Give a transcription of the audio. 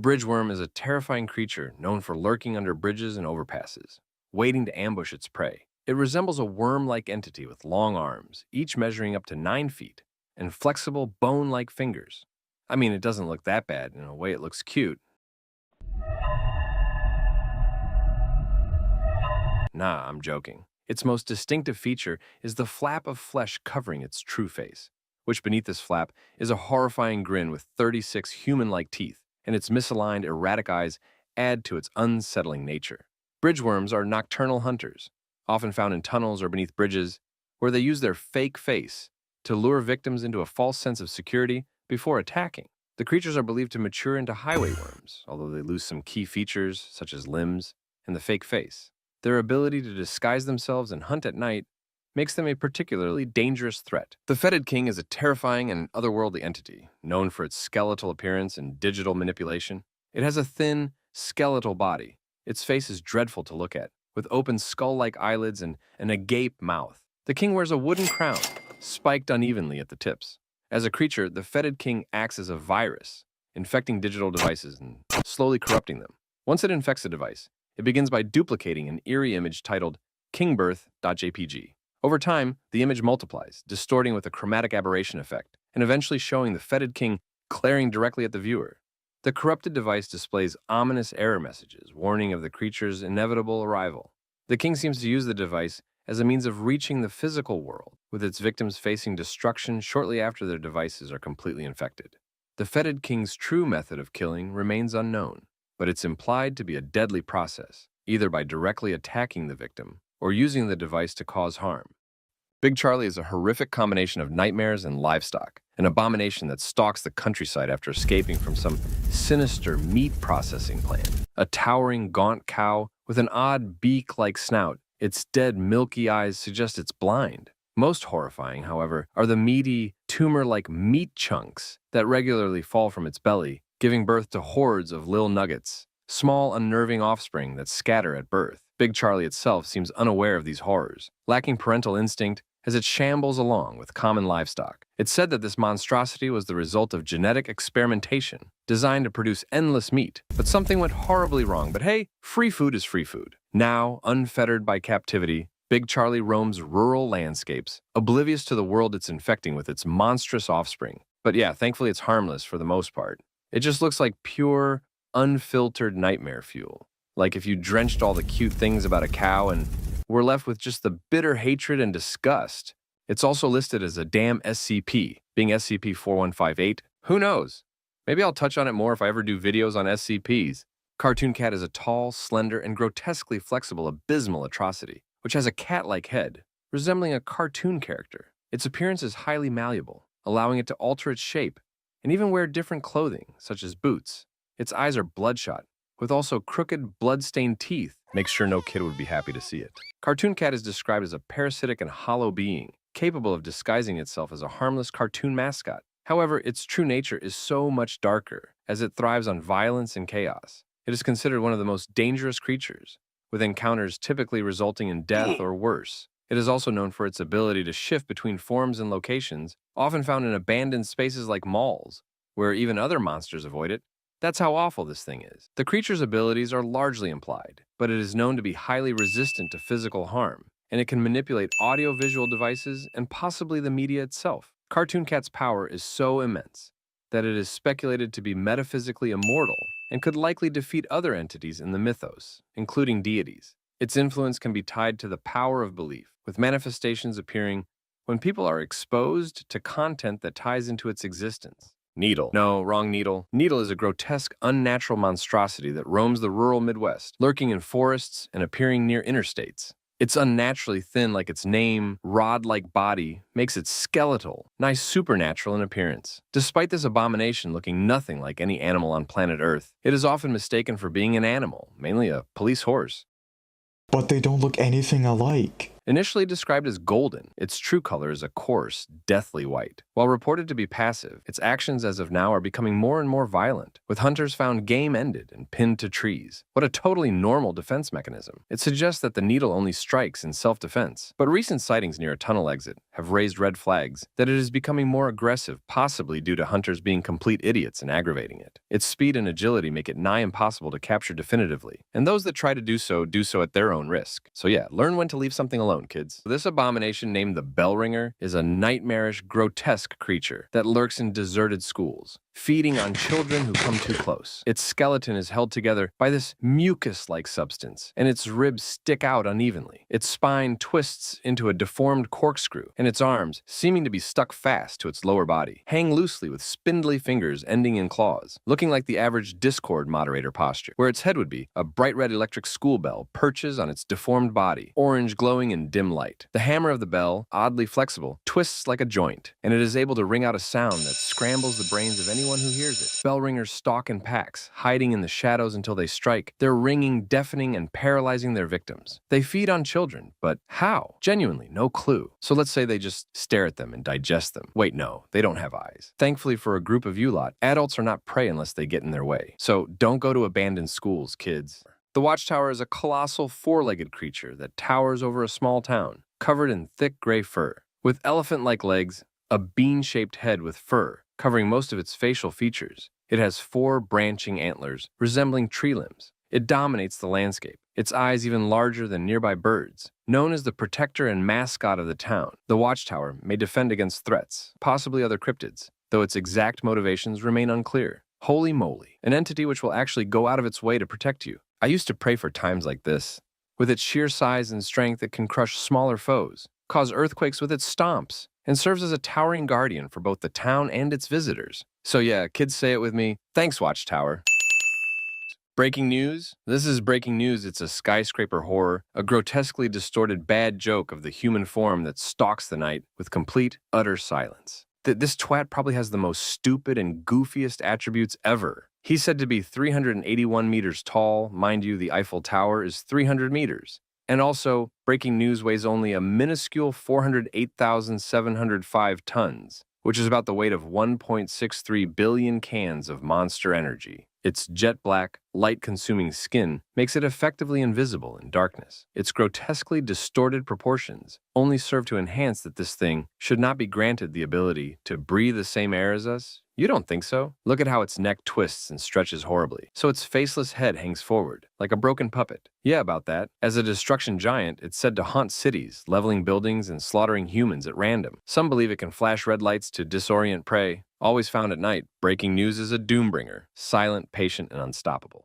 Bridgeworm is a terrifying creature known for lurking under bridges and overpasses, waiting to ambush its prey. It resembles a worm-like entity with long arms, each measuring up to 9 feet, and flexible bone-like fingers. I mean, it doesn't look that bad. In a way, it looks cute. Nah, I'm joking. Its most distinctive feature is the flap of flesh covering its true face, which beneath this flap is a horrifying grin with 36 human-like teeth, and its misaligned, erratic eyes add to its unsettling nature. Bridgeworms are nocturnal hunters, often found in tunnels or beneath bridges, where they use their fake face to lure victims into a false sense of security before attacking. The creatures are believed to mature into highway worms, although they lose some key features such as limbs and the fake face. Their ability to disguise themselves and hunt at night makes them a particularly dangerous threat. The Fetid King is a terrifying and otherworldly entity, known for its skeletal appearance and digital manipulation. It has a thin, skeletal body. Its face is dreadful to look at, with open skull-like eyelids and an agape mouth. The king wears a wooden crown, spiked unevenly at the tips. As a creature, the Fetid King acts as a virus, infecting digital devices and slowly corrupting them. Once it infects a device, it begins by duplicating an eerie image titled kingbirth.jpg. Over time, the image multiplies, distorting with a chromatic aberration effect, and eventually showing the Fetid King glaring directly at the viewer. The corrupted device displays ominous error messages, warning of the creature's inevitable arrival. The king seems to use the device as a means of reaching the physical world, with its victims facing destruction shortly after their devices are completely infected. The Fetid King's true method of killing remains unknown, but it's implied to be a deadly process, either by directly attacking the victim or using the device to cause harm. Big Charlie is a horrific combination of nightmares and livestock, an abomination that stalks the countryside after escaping from some sinister meat processing plant. A towering, gaunt cow with an odd beak-like snout. Its dead, milky eyes suggest it's blind. Most horrifying, however, are the meaty, tumor-like meat chunks that regularly fall from its belly, giving birth to hordes of little nuggets, small, unnerving offspring that scatter at birth. Big Charlie itself seems unaware of these horrors, lacking parental instinct as it shambles along with common livestock. It's said that this monstrosity was the result of genetic experimentation, designed to produce endless meat. But something went horribly wrong. But hey, free food is free food. Now, unfettered by captivity, Big Charlie roams rural landscapes, oblivious to the world it's infecting with its monstrous offspring. But yeah, thankfully it's harmless for the most part. It just looks like pure, unfiltered nightmare fuel. Like if you drenched all the cute things about a cow and were left with just the bitter hatred and disgust. It's also listed as a damn SCP, being SCP-4158. Who knows? Maybe I'll touch on it more if I ever do videos on SCPs. Cartoon Cat is a tall, slender, and grotesquely flexible abysmal atrocity, which has a cat-like head, resembling a cartoon character. Its appearance is highly malleable, allowing it to alter its shape, and even wear different clothing, such as boots. Its eyes are bloodshot, with also crooked, blood-stained teeth. Make sure no kid would be happy to see it. Cartoon Cat is described as a parasitic and hollow being, capable of disguising itself as a harmless cartoon mascot. However, its true nature is so much darker, as it thrives on violence and chaos. It is considered one of the most dangerous creatures, with encounters typically resulting in death or worse. It is also known for its ability to shift between forms and locations, often found in abandoned spaces like malls, where even other monsters avoid it. That's how awful this thing is. The creature's abilities are largely implied, but it is known to be highly resistant to physical harm, and it can manipulate audio-visual devices and possibly the media itself. Cartoon Cat's power is so immense that it is speculated to be metaphysically immortal and could likely defeat other entities in the mythos, including deities. Its influence can be tied to the power of belief, with manifestations appearing when people are exposed to content that ties into its existence. Needle. No, wrong needle. Needle is a grotesque, unnatural monstrosity that roams the rural Midwest, lurking in forests and appearing near interstates. Its unnaturally thin, like its name, rod-like body makes it skeletal, nigh supernatural in appearance. Despite this abomination looking nothing like any animal on planet Earth, it is often mistaken for being an animal, mainly a police horse. But they don't look anything alike. Initially described as golden, its true color is a coarse, deathly white. While reported to be passive, its actions as of now are becoming more and more violent, with hunters found game ended and pinned to trees. What a totally normal defense mechanism. It suggests that the needle only strikes in self-defense. But recent sightings near a tunnel exit have raised red flags that it is becoming more aggressive, possibly due to hunters being complete idiots and aggravating it. Its speed and agility make it nigh impossible to capture definitively, and those that try to do so at their own risk. So yeah, learn when to leave something alone, kids. This abomination named the Bell Ringer is a nightmarish, grotesque creature that lurks in deserted schools, feeding on children who come too close. Its skeleton is held together by this mucus-like substance, and its ribs stick out unevenly. Its spine twists into a deformed corkscrew, and its arms, seeming to be stuck fast to its lower body, hang loosely with spindly fingers ending in claws, looking like the average Discord moderator posture. Where its head would be, a bright red electric school bell perches on its deformed body, orange glowing in dim light. The hammer of the bell, oddly flexible, twists like a joint, and it is able to ring out a sound that scrambles the brains of anyone who hears it. Bell ringers stalk in packs, hiding in the shadows until they strike, their ringing deafening and paralyzing their victims. They feed on children, but how? Genuinely, no clue. So let's say they just stare at them and digest them. Wait, no, they don't have eyes. Thankfully for a group of you lot, adults are not prey unless they get in their way. So don't go to abandoned schools, kids. The Watchtower is a colossal four-legged creature that towers over a small town, covered in thick gray fur. With elephant-like legs, a bean-shaped head with fur, covering most of its facial features. It has 4 branching antlers, resembling tree limbs. It dominates the landscape, its eyes even larger than nearby birds. Known as the protector and mascot of the town, the Watchtower may defend against threats, possibly other cryptids, though its exact motivations remain unclear. Holy moly, an entity which will actually go out of its way to protect you. I used to pray for times like this. With its sheer size and strength, it can crush smaller foes, cause earthquakes with its stomps, and serves as a towering guardian for both the town and its visitors. So yeah, kids, say it with me. Thanks, Watchtower. Breaking news? This is breaking news. It's a skyscraper horror, a grotesquely distorted bad joke of the human form that stalks the night with complete, utter silence. This twat probably has the most stupid and goofiest attributes ever. He's said to be 381 meters tall. Mind you, the Eiffel Tower is 300 meters. And also, breaking news weighs only a minuscule 408,705 tons, which is about the weight of 1.63 billion cans of Monster Energy. Its jet black, light-consuming skin makes it effectively invisible in darkness. Its grotesquely distorted proportions only serve to enhance that this thing should not be granted the ability to breathe the same air as us. You don't think so? Look at how its neck twists and stretches horribly, so its faceless head hangs forward, like a broken puppet. Yeah, about that. As a destruction giant, it's said to haunt cities, leveling buildings and slaughtering humans at random. Some believe it can flash red lights to disorient prey. Always found at night, breaking news is a doombringer, silent, patient, and unstoppable.